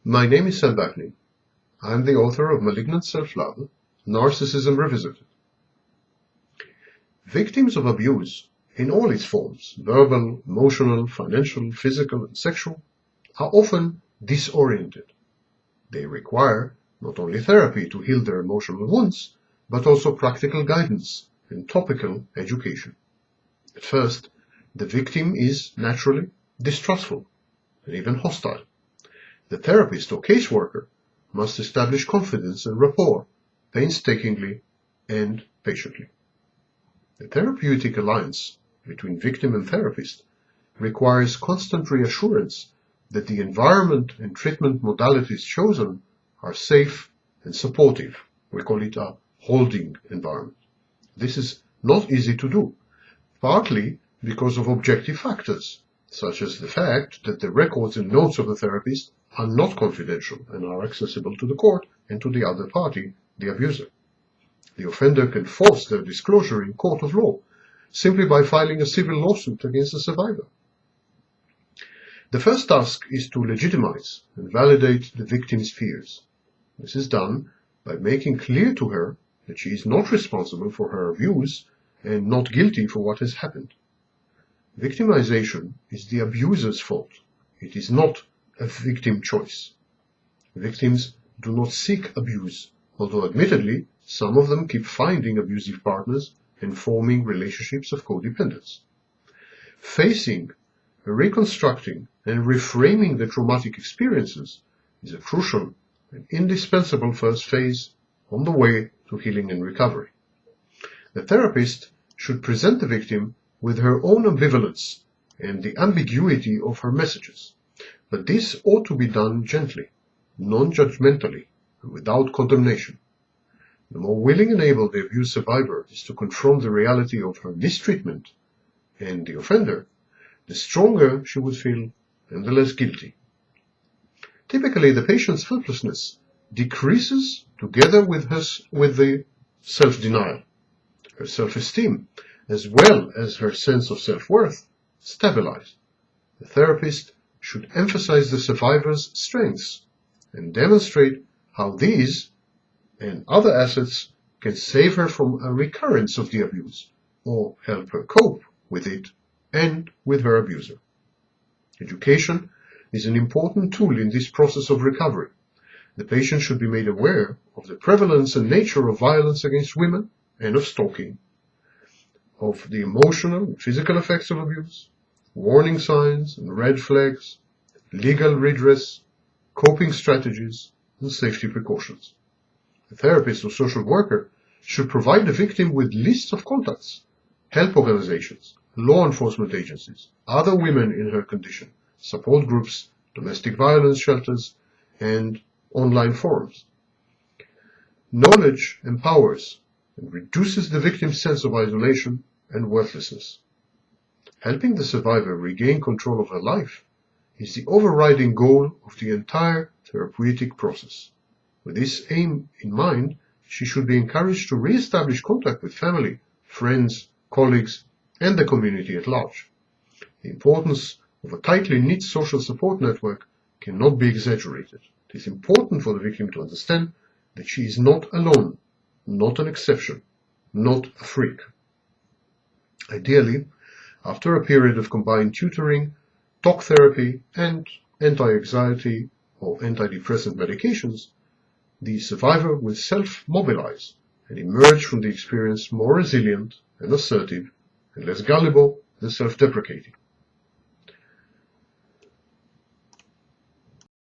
My name is Sam Backney. I am the author of Malignant Self-Love, Narcissism Revisited. Victims of abuse, in all its forms, verbal, emotional, financial, physical, and sexual, are often disoriented. They require not only therapy to heal their emotional wounds, but also practical guidance and topical education. At first, the victim is naturally distrustful and even hostile. The therapist or caseworker must establish confidence and rapport painstakingly and patiently. The therapeutic alliance between victim and therapist requires constant reassurance that the environment and treatment modalities chosen are safe and supportive. We call it a holding environment. This is not easy to do, partly because of objective factors, such as the fact that the records and notes of the therapist are not confidential and are accessible to the court and to the other party, the abuser. The offender can force their disclosure in court of law simply by filing a civil lawsuit against the survivor. The first task is to legitimize and validate the victim's fears. This is done by making clear to her that she is not responsible for her abuse and not guilty for what has happened. Victimization is the abuser's fault. It is not a victim choice. Victims do not seek abuse, although admittedly some of them keep finding abusive partners and forming relationships of codependence. Facing, reconstructing, and reframing the traumatic experiences is a crucial and indispensable first phase on the way to healing and recovery. The therapist should present the victim with her own ambivalence and the ambiguity of her messages, but this ought to be done gently, non-judgmentally, and without condemnation. The more willing and able the abuse survivor is to confront the reality of her mistreatment and the offender, the stronger she would feel and the less guilty. Typically, the patient's helplessness decreases together with the self-denial. Her self-esteem, as well as her sense of self-worth, stabilize. The therapist should emphasize the survivor's strengths and demonstrate how these and other assets can save her from a recurrence of the abuse or help her cope with it and with her abuser. Education is an important tool in this process of recovery. The patient should be made aware of the prevalence and nature of violence against women and of stalking, of the emotional and physical effects of abuse, warning signs and red flags, legal redress, coping strategies, and safety precautions. The therapist or social worker should provide the victim with lists of contacts, help organizations, law enforcement agencies, other women in her condition, support groups, domestic violence shelters, and online forums. Knowledge empowers and reduces the victim's sense of isolation and worthlessness. Helping the survivor regain control of her life is the overriding goal of the entire therapeutic process. With this aim in mind, she should be encouraged to re-establish contact with family, friends, colleagues, and the community at large. The importance of a tightly knit social support network cannot be exaggerated. It is important for the victim to understand that she is not alone, not an exception, not a freak. Ideally, after a period of combined tutoring, talk therapy, and anti-anxiety or antidepressant medications, the survivor will self-mobilize and emerge from the experience more resilient and assertive and less gullible and self-deprecating.